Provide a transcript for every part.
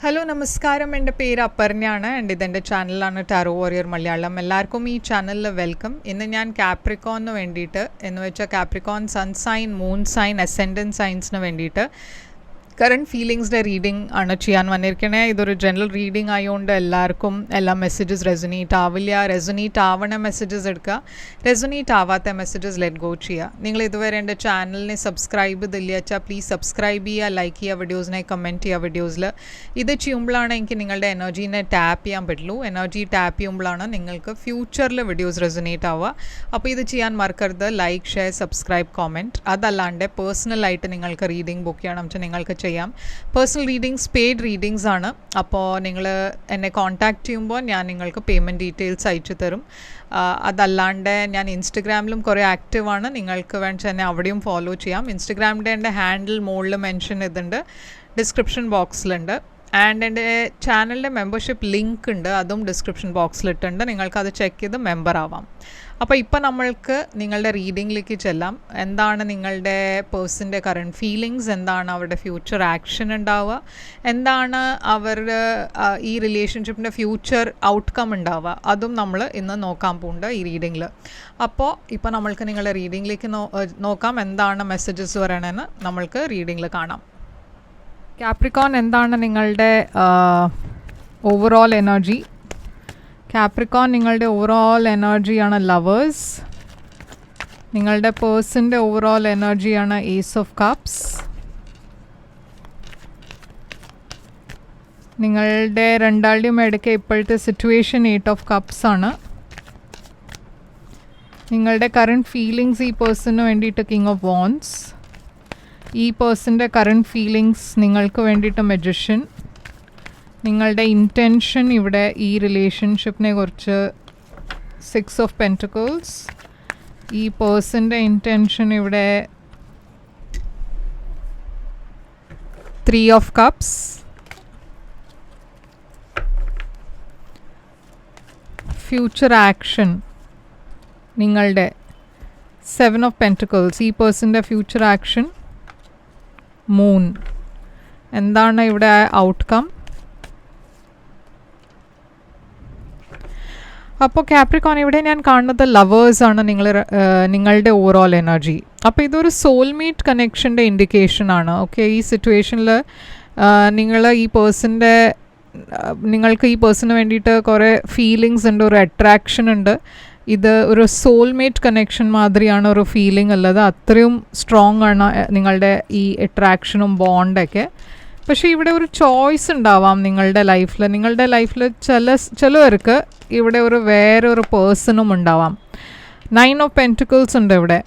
Hello നമസ്കാരം, എൻ്റെ പേര് അപർണയാണ് ആൻഡ് ഇതെൻ്റെ ചാനലാണ് ടാരോ വാരിയർ മലയാളം. എല്ലാവർക്കും ഈ ചാനലിൽ വെൽക്കം. ഇന്ന് ഞാൻ കാപ്രിക്കോണിന് വേണ്ടിയിട്ട് എന്ന് വെച്ചാൽ Capricorn sun sign, moon sign, ascendant സൈൻസിന് വേണ്ടിയിട്ട് കറണ്ട് ഫീലിങ്സിൻ്റെ റീഡിംഗ് ആണ് ചെയ്യാൻ വന്നിരിക്കണേ. ഇതൊരു ജനറൽ റീഡിംഗ് ആയതുകൊണ്ട് എല്ലാവർക്കും എല്ലാ മെസ്സേജസ് റെസൊനേറ്റ് ആവില്ല. റെസൊനേറ്റ് ആവണ മെസ്സേജസ് എടുക്കുക, റെസൊനേറ്റ് ആവാത്ത മെസ്സേജസ് ലെറ്റ് ഗോ ചെയ്യുക. നിങ്ങൾ ഇതുവരെ എൻ്റെ ചാനലിനെ സബ്സ്ക്രൈബ് ചെയ്തില്ല വെച്ചാൽ പ്ലീസ് സബ്സ്ക്രൈബ് ചെയ്യുക, ലൈക്ക് ചെയ്യുക, വീഡിയോസിനെ കമൻറ്റ് ചെയ്യുക. വീഡിയോസിൽ ഇത് ചെയ്യുമ്പോഴാണ് എനിക്ക് നിങ്ങളുടെ എനർജീനെ ടാപ്പ് ചെയ്യാൻ പറ്റുള്ളൂ. എനർജി ടാപ്പ് ചെയ്യുമ്പോഴാണ് നിങ്ങൾക്ക് ഫ്യൂച്ചറിൽ വീഡിയോസ് റെസൊനേറ്റ് ആവുക. അപ്പോൾ ഇത് ചെയ്യാൻ മറക്കരുത്. Like, share, subscribe, comment. അതല്ലാണ്ട് പേഴ്സണലായിട്ട് നിങ്ങൾക്ക് റീഡിംഗ് ബുക്ക് ചെയ്യണം വെച്ചാൽ നിങ്ങൾക്ക് ചെയ്യാം. പേഴ്സണൽ റീഡിങ്സ് പെയ്ഡ് റീഡിങ്സ് ആണ്. അപ്പോൾ നിങ്ങൾ എന്നെ കോൺടാക്റ്റ് ചെയ്യുമ്പോൾ ഞാൻ നിങ്ങൾക്ക് പേയ്മെൻറ്റ് ഡീറ്റെയിൽസ് അയച്ചു തരും. അതല്ലാണ്ട് ഞാൻ ഇൻസ്റ്റഗ്രാമിലും കുറേ ആക്റ്റീവാണ്. നിങ്ങൾക്ക് വേണമെങ്കിൽ എന്നെ അവിടെയും ഫോളോ ചെയ്യാം. ഇൻസ്റ്റഗ്രാമിൻ്റെ എൻ്റെ ഹാൻഡിൽ മുകളിൽ മെൻഷൻ ചെയ്തിട്ടുണ്ട്, ഡിസ്ക്രിപ്ഷൻ ബോക്സിലുണ്ട്. ആൻഡ് എൻ്റെ ചാനലിൻ്റെ മെമ്പർഷിപ്പ് ലിങ്ക് ഉണ്ട്, അതും ഡിസ്ക്രിപ്ഷൻ ബോക്സിലിട്ടുണ്ട്. നിങ്ങൾക്കത് ചെക്ക് ചെയ്ത് മെമ്പർ ആവാം. അപ്പോൾ ഇപ്പോൾ നമ്മൾക്ക് നിങ്ങളുടെ റീഡിങ്ങിലേക്ക് ചെല്ലാം. എന്താണ് നിങ്ങളുടെ പേഴ്സൻ്റെ കറണ്ട് ഫീലിങ്സ്, എന്താണ് അവരുടെ ഫ്യൂച്ചർ ആക്ഷൻ ഉണ്ടാവുക, എന്താണ് അവരുടെ ഈ റിലേഷൻഷിപ്പിൻ്റെ ഫ്യൂച്ചർ ഔട്ട്കം ഉണ്ടാവുക, അതും നമ്മൾ ഇന്ന് നോക്കാൻ പോകുന്നുണ്ട് ഈ റീഡിങ്ങിൽ. അപ്പോൾ ഇപ്പോൾ നമ്മൾക്ക് നിങ്ങളുടെ റീഡിങ്ങിലേക്ക് നോക്കാം. എന്താണ് മെസ്സേജസ് പറയണമെന്ന് നമ്മൾക്ക് റീഡിങ്ങിൽ കാണാം. കാപ്രിക്കോൺ, എന്താണ് നിങ്ങളുടെ ഓവറോൾ എനർജി? കാപ്രിക്കോൺ, നിങ്ങളുടെ ഓവറോൾ എനർജിയാണ് ലവേഴ്സ്. നിങ്ങളുടെ പേഴ്സൻ്റെ ഓവറോൾ എനർജിയാണ് ഏസ് ഓഫ് കപ്സ്. നിങ്ങളുടെ രണ്ടാളുടെയും ഇടയ്ക്ക് ഇപ്പോഴത്തെ സിറ്റുവേഷൻ 8 ഓഫ് കപ്സ് ആണ്. നിങ്ങളുടെ കറണ്ട് ഫീലിങ്സ് ഈ പേഴ്സണിന് വേണ്ടിയിട്ട് കിങ് ഓഫ് വാൻഡ്സ്. ഈ പേഴ്സൻ്റെ കറണ്ട് ഫീലിങ്സ് നിങ്ങൾക്ക് വേണ്ടിയിട്ട് മജീഷ്യൻ. നിങ്ങളുടെ ഇൻറ്റൻഷൻ ഇവിടെ ഈ റിലേഷൻഷിപ്പിനെ കുറിച്ച് 6 ഓഫ് പെൻറ്റക്കിൾസ്. ഈ പേഴ്സൻ്റെ ഇൻറ്റൻഷൻ ഇവിടെ 3 ഓഫ് കപ്സ്. ഫ്യൂച്ചർ ആക്ഷൻ നിങ്ങളുടെ 7 ഓഫ് പെൻറ്റക്കിൾസ്. ഈ പേഴ്സൻ്റെ ഫ്യൂച്ചർ ആക്ഷൻ മൂൺ. എന്താണ് ഇവിടെ ഔട്ട്കം? അപ്പോൾ കാപ്രിക്കോൺ, ഇവിടെ ഞാൻ കാണുന്നത് ലവേഴ്സാണ് നിങ്ങളുടെ ഓവറോൾ എനർജി. അപ്പോൾ ഇതൊരു സോൾമേറ്റ് കണക്ഷൻ്റെ ഇൻഡിക്കേഷനാണ്. ഓക്കെ, ഈ സിറ്റുവേഷനിൽ നിങ്ങൾക്ക് ഈ പേഴ്സണിന് വേണ്ടിയിട്ട് കുറേ ഫീലിങ്സ് ഉണ്ട്, ഒരു അട്രാക്ഷൻ ഉണ്ട്. ഇത് ഒരു സോൾമേറ്റ് കണക്ഷൻ മാതിരിയാണ് ഒരു ഫീലിംഗ് ഉള്ളത്. അത്രയും സ്ട്രോങ് ആണ് നിങ്ങളുടെ ഈ അട്രാക്ഷനും ബോണ്ടൊക്കെ. പക്ഷേ ഇവിടെ ഒരു ചോയ്സ് ഉണ്ടാവാം നിങ്ങളുടെ ലൈഫിൽ ചിലവർക്ക് ഇവിടെ വേറൊരു പേഴ്സണും ഉണ്ടാവാം. 9 ഓഫ് പെൻറ്റക്കിൾസ് ഉണ്ട് ഇവിടെ.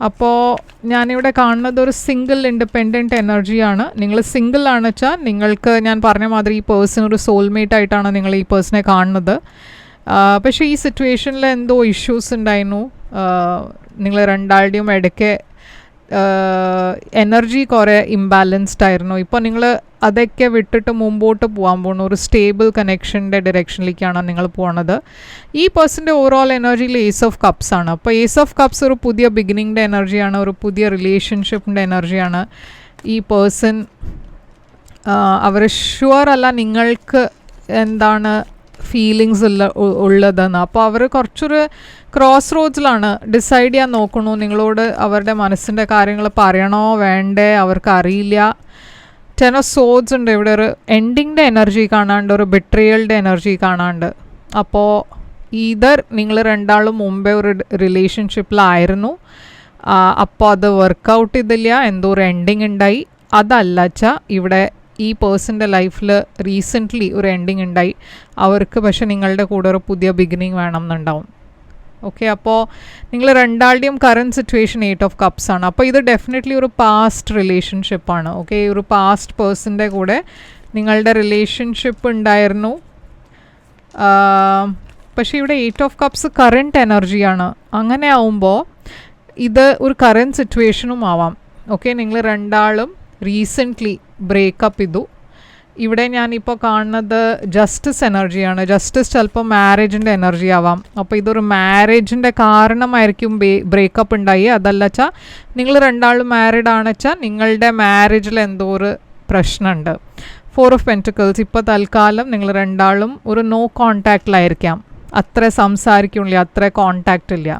അപ്പോൾ ഞാനിവിടെ കാണുന്നത് ഒരു സിംഗിൾ ഇൻഡിപെൻഡൻറ്റ് എനർജിയാണ്. നിങ്ങൾ സിംഗിൾ ആണെന്ന് വെച്ചാൽ നിങ്ങൾക്ക് ഞാൻ പറഞ്ഞ മാതിരി ഈ പേഴ്സൺ ഒരു സോൾമേറ്റ് ആയിട്ടാണ് നിങ്ങൾ ഈ പേഴ്സണെ കാണുന്നത്. പക്ഷേ ഈ സിറ്റുവേഷനിൽ എന്തോ ഇഷ്യൂസ് ഉണ്ടായിരുന്നു. നിങ്ങൾ രണ്ടാളുടെയും ഇടയ്ക്ക് എനർജി കുറേ ഇംബാലൻസ്ഡ് ആയിരുന്നു. ഇപ്പോൾ നിങ്ങൾ അതൊക്കെ വിട്ടിട്ട് മുമ്പോട്ട് പോകാൻ പോകുന്നു. ഒരു സ്റ്റേബിൾ കണക്ഷൻ്റെ ഡയറക്ഷനിലേക്കാണ് നിങ്ങൾ പോകുന്നത്. ഈ പേഴ്സൻ്റെ ഓവറോൾ എനർജിയിൽ ഏസ് ഓഫ് കപ്സ് ആണ്. അപ്പോൾ ഏസ് ഓഫ് കപ്സ് ഒരു പുതിയ ബിഗിനിങ്ങിൻ്റെ എനർജിയാണ്, ഒരു പുതിയ റിലേഷൻഷിപ്പിൻ്റെ എനർജിയാണ്. ഈ പേഴ്സൺ അവർ ഷുവർ അല്ല നിങ്ങൾക്ക് എന്താണ് ഫീലിങ്സ് ഉള്ളതെന്ന്. അപ്പോൾ അവർ കുറച്ചൊരു ക്രോസ് റോഡ്സിലാണ്, ഡിസൈഡ് ചെയ്യാൻ നോക്കണു നിങ്ങളോട് അവരുടെ മനസ്സിൻ്റെ കാര്യങ്ങൾ പറയണോ വേണ്ടേ, അവർക്ക് അറിയില്ല. 10 ഓഫ് സോഡ്സ് ഉണ്ട് ഇവിടെ. ഒരു എൻഡിങ്ങിൻ്റെ എനർജി കാണാണ്ട്, ഒരു ബിട്രിയലിൻ്റെ എനർജി കാണാണ്ട്. അപ്പോൾ നിങ്ങൾ രണ്ടാളും മുമ്പേ ഒരു റിലേഷൻഷിപ്പിലായിരുന്നു. അപ്പോൾ അത് വർക്കൗട്ട് ചെയ്തില്ല, എന്തോ ഒരു എൻഡിങ് ഉണ്ടായി. അതല്ലച്ചാ ഇവിടെ ഈ പേഴ്സൻ്റെ ലൈഫിൽ റീസെൻ്റ്ലി ഒരു എൻഡിങ് ഉണ്ടായി അവർക്ക്. പക്ഷേ നിങ്ങളുടെ കൂടെ ഒരു പുതിയ ബിഗിനിങ് വേണം എന്നുണ്ടാവും. ഓക്കെ, അപ്പോൾ നിങ്ങൾ രണ്ടാളുടെയും കറണ്ട് സിറ്റുവേഷൻ 8 ഓഫ് കപ്സ് ആണ്. അപ്പോൾ ഇത് ഡെഫിനറ്റ്ലി ഒരു പാസ്റ്റ് റിലേഷൻഷിപ്പാണ്. ഓക്കെ, ഒരു പാസ്റ്റ് പേഴ്സൻ്റെ കൂടെ നിങ്ങളുടെ റിലേഷൻഷിപ്പ് ഉണ്ടായിരുന്നു. പക്ഷേ ഇവിടെ 8 ഓഫ് കപ്സ് കറണ്ട് എനർജിയാണ്. അങ്ങനെ ആവുമ്പോൾ ഇത് ഒരു കറണ്ട് സിറ്റുവേഷനും ആവാം. ഓക്കെ, നിങ്ങൾ രണ്ടാളും റീസെൻ്റ്ലി ബ്രേക്കപ്പ് ചെയ്തു. ഇവിടെ ഞാനിപ്പോൾ കാണുന്നത് ജസ്റ്റിസ് എനർജിയാണ്. ജസ്റ്റിസ് ചിലപ്പോൾ മാരേജിൻ്റെ എനർജി ആവാം. അപ്പോൾ ഇതൊരു മാരേജിൻ്റെ കാരണമായിരിക്കും ബ്രേക്കപ്പ് ഉണ്ടായി. അതല്ല വെച്ചാൽ നിങ്ങൾ രണ്ടാളും മാരീഡ് ആണെന്ന് വെച്ചാൽ നിങ്ങളുടെ മാരേജിൽ എന്തോ ഒരു പ്രശ്നമുണ്ട്. 4 ഓഫ് പെൻറ്റിക്കിൾസ്. ഇപ്പോൾ തൽക്കാലം നിങ്ങൾ രണ്ടാളും ഒരു നോ കോണ്ടാക്റ്റിലായിരിക്കാം, അത്ര സംസാരിക്കുന്നില്ല, അത്ര കോണ്ടാക്റ്റ് ഇല്ല.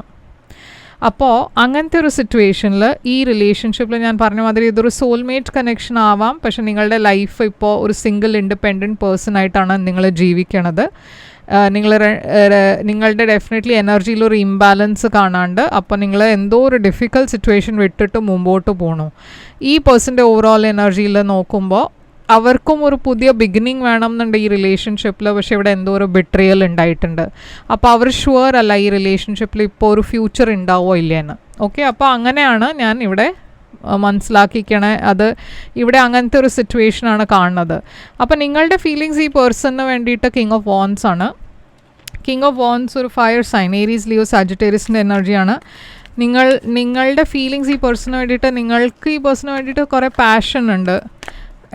അപ്പോൾ അങ്ങനത്തെ ഒരു സിറ്റുവേഷനിൽ ഈ റിലേഷൻഷിപ്പിൽ ഞാൻ പറഞ്ഞ മാതിരി ഇതൊരു സോൾമേറ്റ് കണക്ഷൻ ആവാം, പക്ഷെ നിങ്ങളുടെ ലൈഫ് ഇപ്പോൾ ഒരു സിംഗിൾ ഇൻഡിപെൻഡൻറ്റ് പേഴ്സൺ ആയിട്ടാണ് നിങ്ങൾ ജീവിക്കണത്. നിങ്ങളുടെ ഡെഫിനറ്റ്ലി എനർജിയിലൊരു ഇംബാലൻസ് കാണാണ്ട്, അപ്പോൾ നിങ്ങൾ എന്തോ ഒരു ഡിഫിക്കൽട്ട് സിറ്റുവേഷൻ വിട്ടിട്ട് മുമ്പോട്ട് പോകണു. ഈ പേഴ്സൻ്റെ ഓവറോൾ എനർജിയിൽ നോക്കുമ്പോൾ അവർക്കും ഒരു പുതിയ ബിഗിനിങ് വേണം എന്നുണ്ട് ഈ റിലേഷൻഷിപ്പിൽ, പക്ഷേ ഇവിടെ എന്തോ ഒരു ബിട്രിയൽ ഉണ്ടായിട്ടുണ്ട്. അപ്പോൾ അവർ ഷുവർ അല്ല ഈ റിലേഷൻഷിപ്പിൽ ഇപ്പോൾ ഒരു ഫ്യൂച്ചർ ഉണ്ടാവോ ഇല്ലേന്ന്. ഓക്കെ, അപ്പോൾ അങ്ങനെയാണ് ഞാൻ ഇവിടെ മനസ്സിലാക്കിക്കണേ. അത് ഇവിടെ അങ്ങനത്തെ ഒരു സിറ്റുവേഷനാണ് കാണുന്നത്. അപ്പോൾ നിങ്ങളുടെ ഫീലിങ്സ് ഈ പേഴ്സണിന് വേണ്ടിയിട്ട് കിങ് ഓഫ് വാൻസ് ആണ്. കിങ് ഓഫ് വാൻസ് ഒരു ഫയർ സൈൻ, ഏരീസ്, ലിയോ, സാജിറ്റേറിയസിൻ്റെ എനർജിയാണ്. നിങ്ങളുടെ ഫീലിങ്സ് ഈ പേഴ്സണിന് വേണ്ടിയിട്ട്, നിങ്ങൾക്ക് ഈ പേഴ്സണിന് വേണ്ടിയിട്ട് കുറേ പാഷൻ ഉണ്ട്,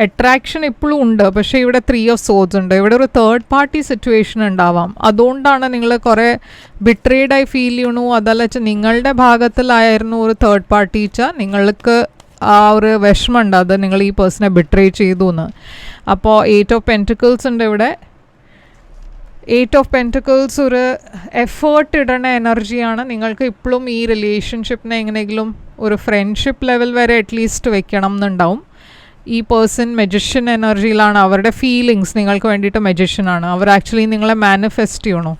അട്രാക്ഷൻ ഇപ്പോഴും ഉണ്ട്. പക്ഷേ ഇവിടെ 3 ഓഫ് സോഡ്സ് ഉണ്ട്. ഇവിടെ ഒരു തേർഡ് പാർട്ടി സിറ്റുവേഷൻ ഉണ്ടാവാം. അതുകൊണ്ടാണ് നിങ്ങൾ കുറേ ബിട്രേഡായി ഫീൽ ചെയ്യണു. അതല്ല വെച്ചാൽ നിങ്ങളുടെ ഭാഗത്തിലായിരുന്നു ഒരു തേർഡ് പാർട്ടി വെച്ചാൽ നിങ്ങൾക്ക് ആ ഒരു വിഷമമുണ്ട്, അത് നിങ്ങൾ ഈ പേഴ്സണെ ബിട്രേ ചെയ്തു എന്ന്. അപ്പോൾ 8 ഓഫ് പെൻറ്റിക്കിൾസ് ഉണ്ട് ഇവിടെ. 8 ഓഫ് പെൻറ്റിക്കിൾസ് ഒരു എഫേർട്ട് ഇടണ എനർജിയാണ്. നിങ്ങൾക്ക് ഇപ്പോഴും ഈ റിലേഷൻഷിപ്പിനെ എങ്ങനെയെങ്കിലും ഒരു ഫ്രണ്ട്ഷിപ്പ് ലെവൽ വരെ അറ്റ്ലീസ്റ്റ് വെക്കണം എന്നുണ്ടാവും. ഈ പേഴ്സൺ മെജിഷ്യൻ എനർജിയിലാണ്. അവരുടെ ഫീലിങ്സ് നിങ്ങൾക്ക് വേണ്ടിയിട്ട് മെജിഷ്യനാണ്. അവർ ആക്ച്വലി നിങ്ങളെ മാനിഫെസ്റ്റ് ചെയ്യണു.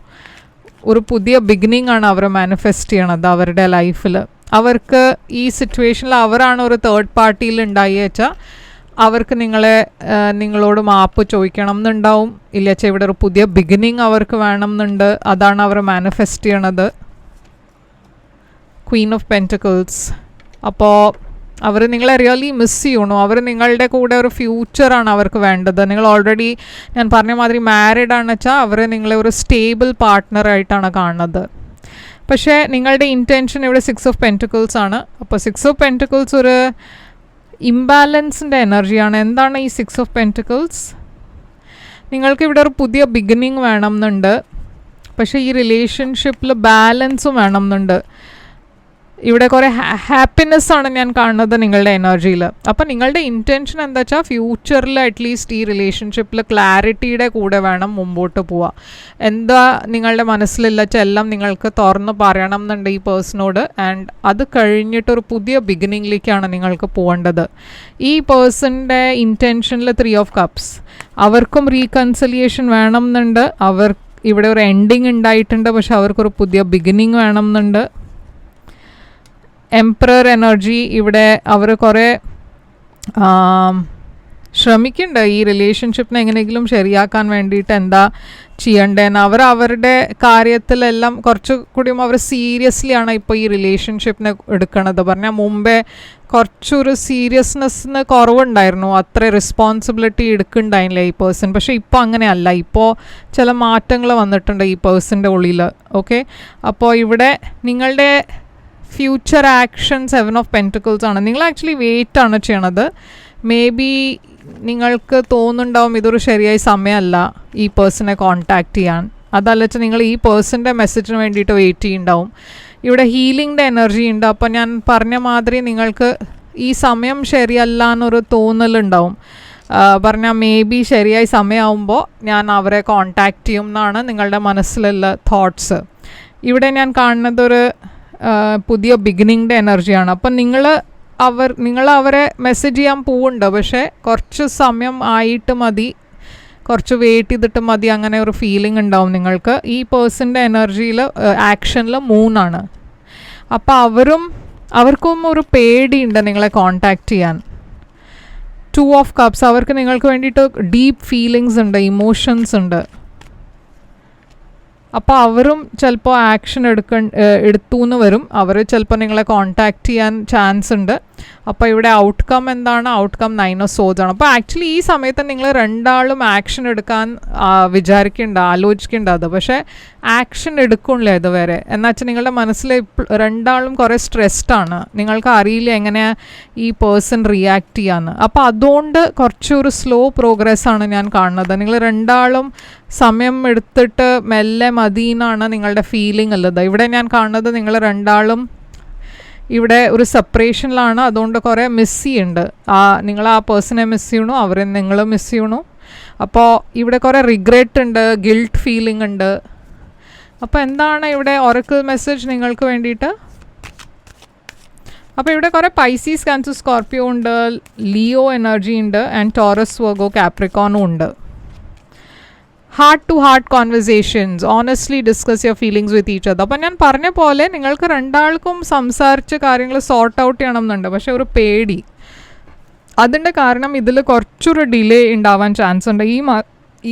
ഒരു പുതിയ ബിഗിനിങ് ആണ് അവർ മാനിഫെസ്റ്റ് ചെയ്യണത് അവരുടെ ലൈഫിൽ. അവർക്ക് ഈ സിറ്റുവേഷനിൽ അവരാണ് ഒരു തേർഡ് പാർട്ടിയിൽ ഉണ്ടായി വെച്ചാൽ അവർക്ക് നിങ്ങളോട് മാപ്പ് ചോദിക്കണം എന്നുണ്ടാവും. ഇല്ല വെച്ചാൽ ഇവിടെ ഒരു പുതിയ ബിഗിനിങ് അവർക്ക് വേണം എന്നുണ്ട്. അതാണ് അവർ മാനിഫെസ്റ്റ് ചെയ്യണത്. Queen of pentacles. അപ്പോൾ അവർ നിങ്ങളെ റിയലി മിസ് ചെയ്യണു. അവർ നിങ്ങളുടെ കൂടെ ഒരു ഫ്യൂച്ചറാണ് അവർക്ക് വേണ്ടത്. നിങ്ങൾ ഓൾറെഡി ഞാൻ പറഞ്ഞ മാതിരി മാരീഡ് ആണെന്ന് വെച്ചാൽ അവർ നിങ്ങളെ ഒരു സ്റ്റേബിൾ പാർട്ട്ണറായിട്ടാണ് കാണുന്നത്. പക്ഷേ നിങ്ങളുടെ ഇൻറ്റൻഷൻ ഇവിടെ 6 ഓഫ് പെൻറ്റിക്കിൾസ് ആണ്. അപ്പോൾ 6 ഓഫ് പെൻറ്റിക്കിൾസ് ഒരു ഇംബാലൻസിൻ്റെ എനർജിയാണ്. എന്താണ് ഈ 6 ഓഫ് പെൻറ്റിക്കിൾസ്? നിങ്ങൾക്ക് ഇവിടെ ഒരു പുതിയ ബിഗിനിങ് വേണം എന്നുണ്ട്, പക്ഷേ ഈ റിലേഷൻഷിപ്പിൽ ബാലൻസും വേണം എന്നുണ്ട്. ഇവിടെ കുറേ ഹാപ്പിനെസ്സാണ് ഞാൻ കാണുന്നത് നിങ്ങളുടെ എനർജിയിൽ. അപ്പം നിങ്ങളുടെ ഇൻറ്റൻഷൻ എന്താ വെച്ചാൽ ഫ്യൂച്ചറിൽ അറ്റ്ലീസ്റ്റ് ഈ റിലേഷൻഷിപ്പിൽ ക്ലാരിറ്റിയുടെ കൂടെ വേണം മുമ്പോട്ട് പോവുക. എന്താ നിങ്ങളുടെ മനസ്സിലില്ല വെച്ചാൽ എല്ലാം നിങ്ങൾക്ക് തുറന്ന് പറയണം എന്നുണ്ട് ഈ പേഴ്സണോട്. ആൻഡ് അത് കഴിഞ്ഞിട്ടൊരു പുതിയ ബിഗിനിങ്ങിലേക്കാണ് നിങ്ങൾക്ക് പോകേണ്ടത്. ഈ പേഴ്സണിൻ്റെ ഇൻറ്റൻഷനിൽ 3 ഓഫ് കപ്സ്. അവർക്കും റീകൺസിലിയേഷൻ വേണം എന്നുണ്ട്. ഇവിടെ ഒരു എൻഡിങ് ഉണ്ടായിട്ടുണ്ട്, പക്ഷെ അവർക്കൊരു പുതിയ ബിഗിനിങ് വേണം എന്നുണ്ട്. Emperor energy. ഇവിടെ അവർ കുറേ ശ്രമിക്കുന്നുണ്ട് ഈ റിലേഷൻഷിപ്പിനെ എങ്ങനെയെങ്കിലും ശരിയാക്കാൻ വേണ്ടിയിട്ട് എന്താ ചെയ്യണ്ടേന്ന്. അവരുടെ കാര്യത്തിലെല്ലാം കുറച്ചുകൂടിയും അവർ സീരിയസ്ലി ആണ് ഇപ്പോൾ ഈ റിലേഷൻഷിപ്പിനെ എടുക്കണത്. പറഞ്ഞാൽ മുമ്പേ കുറച്ചൊരു സീരിയസ്നെസ്സിന് കുറവുണ്ടായിരുന്നു, അത്ര റെസ്പോൺസിബിലിറ്റി എടുക്കുന്നുണ്ടായില്ല ഈ പേഴ്സൺ. പക്ഷേ ഇപ്പോൾ അങ്ങനെയല്ല. ഇപ്പോൾ ചില മാറ്റങ്ങൾ വന്നിട്ടുണ്ട് ഈ പേഴ്സൻ്റെ ഉള്ളിൽ. ഓക്കെ, അപ്പോൾ ഇവിടെ നിങ്ങളുടെ ഫ്യൂച്ചർ ആക്ഷൻ 7 ഓഫ് പെൻറ്റിക്കിൾസ് ആണ്. നിങ്ങൾ ആക്ച്വലി വെയിറ്റ് ആണ് ചെയ്യണത്. മേ ബി നിങ്ങൾക്ക് തോന്നുന്നുണ്ടാവും ഇതൊരു ശരിയായ സമയമല്ല ഈ പേഴ്സണെ കോൺടാക്റ്റ് ചെയ്യാൻ. അതല്ല വെച്ചാൽ നിങ്ങൾ ഈ പേഴ്സൻ്റെ മെസ്സേജിന് വേണ്ടിയിട്ട് വെയിറ്റ് ചെയ്യുന്നുണ്ടാവും. ഇവിടെ ഹീലിംഗിൻ്റെ എനർജി ഉണ്ട്. അപ്പോൾ ഞാൻ പറഞ്ഞ മാതിരി നിങ്ങൾക്ക് ഈ സമയം ശരിയല്ല എന്നൊരു തോന്നലുണ്ടാവും. പറഞ്ഞാൽ മേ ബി ശരിയായ സമയമാകുമ്പോൾ ഞാൻ അവരെ കോൺടാക്റ്റ് ചെയ്യും എന്നാണ് നിങ്ങളുടെ മനസ്സിലുള്ള തോട്ട്സ്. ഇവിടെ ഞാൻ കാണുന്നതൊരു പുതിയ ബിഗിനിങ്ങിൻ്റെ എനർജിയാണ്. അപ്പം നിങ്ങൾ അവരെ മെസ്സേജ് ചെയ്യാൻ പോവുന്നുണ്ട്, പക്ഷേ കുറച്ച് സമയം ആയിട്ട് മതി, കുറച്ച് വെയിറ്റ് ചെയ്തിട്ട് മതി, അങ്ങനെ ഒരു ഫീലിംഗ് ഉണ്ടാവും നിങ്ങൾക്ക്. ഈ പേഴ്സൻ്റെ എനർജിയിൽ ആക്ഷനിൽ 3 ആണ്. അപ്പോൾ അവർക്കും ഒരു പേടിയുണ്ട് നിങ്ങളെ കോൺടാക്റ്റ് ചെയ്യാൻ. 2 ഓഫ് കപ്സ്. അവർക്ക് നിങ്ങൾക്ക് വേണ്ടിയിട്ട് ഡീപ്പ് ഫീലിങ്സ് ഉണ്ട്, ഇമോഷൻസ് ഉണ്ട്. അപ്പോൾ അവരും ചിലപ്പോൾ ആക്ഷൻ എടുത്തു എന്ന് വരും. അവർ ചിലപ്പോൾ നിങ്ങളെ കോൺടാക്റ്റ് ചെയ്യാൻ ചാൻസ് ഉണ്ട്. അപ്പോൾ ഇവിടെ ഔട്ട്കം എന്താണ്? ഔട്ട്കം 9 ഓഫ് സോഡ്സ് ആണ്. അപ്പോൾ ആക്ച്വലി ഈ സമയത്ത് നിങ്ങൾ രണ്ടാളും ആക്ഷൻ എടുക്കാൻ ആലോചിക്കേണ്ട അത്, പക്ഷേ ആക്ഷൻ എടുക്കണില്ല ഇതുവരെ. എന്നുവെച്ചാൽ നിങ്ങളുടെ മനസ്സിൽ രണ്ടാളും കുറേ സ്ട്രെസ്ഡ് ആണ്. നിങ്ങൾക്ക് അറിയില്ല എങ്ങനെയാണ് ഈ പേഴ്സൺ റിയാക്ട് ചെയ്യാന്ന്. അപ്പോൾ അതുകൊണ്ട് കുറച്ചൊരു സ്ലോ പ്രോഗ്രസ്സാണ് ഞാൻ കാണുന്നത്. നിങ്ങൾ രണ്ടാളും സമയം എടുത്തിട്ട് മെല്ലെ മതിയെന്നാണ് നിങ്ങളുടെ ഫീലിംഗ് ഉള്ളത്. ഇവിടെ ഞാൻ കാണുന്നത് നിങ്ങൾ രണ്ടാളും ഇവിടെ ഒരു സെപ്പറേഷനിലാണ്, അതുകൊണ്ട് കുറേ മിസ് ചെയ്യുന്നുണ്ട്. നിങ്ങൾ ആ പേഴ്സണെ മിസ് ചെയ്യണു, അവരെ നിങ്ങൾ മിസ് ചെയ്യണു. അപ്പോൾ ഇവിടെ കുറേ റിഗ്രറ്റ് ഉണ്ട്, ഗിൽട്ട് ഫീലിംഗ് ഉണ്ട്. അപ്പോൾ എന്താണ് ഇവിടെ ഒറക്കിൾ മെസ്സേജ് നിങ്ങൾക്ക് വേണ്ടിയിട്ട്? അപ്പോൾ ഇവിടെ കുറേ പൈസീസ്, കാൻസർ, സ്കോർപ്പിയോ ഉണ്ട്, ലിയോ എനർജി ഉണ്ട്, ആൻഡ് ടോറസ്, വെർഗോ, കാപ്രിക്കോണും ഉണ്ട്. Heart to heart conversations, honestly discuss your feelings with each other. അപ്പം ഞാൻ പറഞ്ഞ പോലെ നിങ്ങൾക്ക് രണ്ടാൾക്കും സംസാരിച്ച് കാര്യങ്ങൾ സോർട്ട് ഔട്ട് ചെയ്യണം എന്നുണ്ട്, പക്ഷേ ഒരു പേടി. അതിൻ്റെ കാരണം ഇതിൽ കുറച്ചൊരു ഡിലേ ഉണ്ടാവാൻ ചാൻസ് ഉണ്ട്.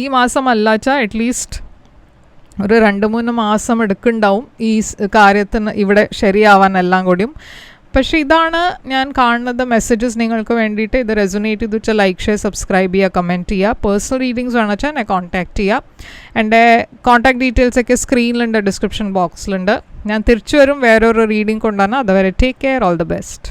ഈ മാസം അല്ലാച്ചാൽ അറ്റ്ലീസ്റ്റ് ഒരു 2-3 മാസം എടുക്കുന്നുണ്ടാവും ഈ കാര്യത്തിന് ഇവിടെ ശരിയാവാൻ എല്ലാം കൂടിയും. പക്ഷേ ഇതാണ് ഞാൻ കാണുന്നത് മെസ്സേജസ് നിങ്ങൾക്ക് വേണ്ടിയിട്ട്. ഇത് റെസൊനേറ്റ് ചെയ്ത് വെച്ചാൽ ലൈക്ക്, ഷെയർ, സബ്സ്ക്രൈബ് ചെയ്യുക, കമൻറ്റ് ചെയ്യുക. പേഴ്സണൽ റീഡിങ്സ് വേണമെന്ന് വെച്ചാൽ എന്നെ കോൺടാക്റ്റ് ചെയ്യുക. എൻ്റെ കോൺടാക്ട് ഡീറ്റെയിൽസൊക്കെ സ്ക്രീനിലുണ്ട്, ഡിസ്ക്രിപ്ഷൻ ബോക്സിലുണ്ട്. ഞാൻ തിരിച്ചു വരും വേറൊരു റീഡിംഗ് കൊണ്ടുവന്നാൽ. അതുവരെ take care, all the best.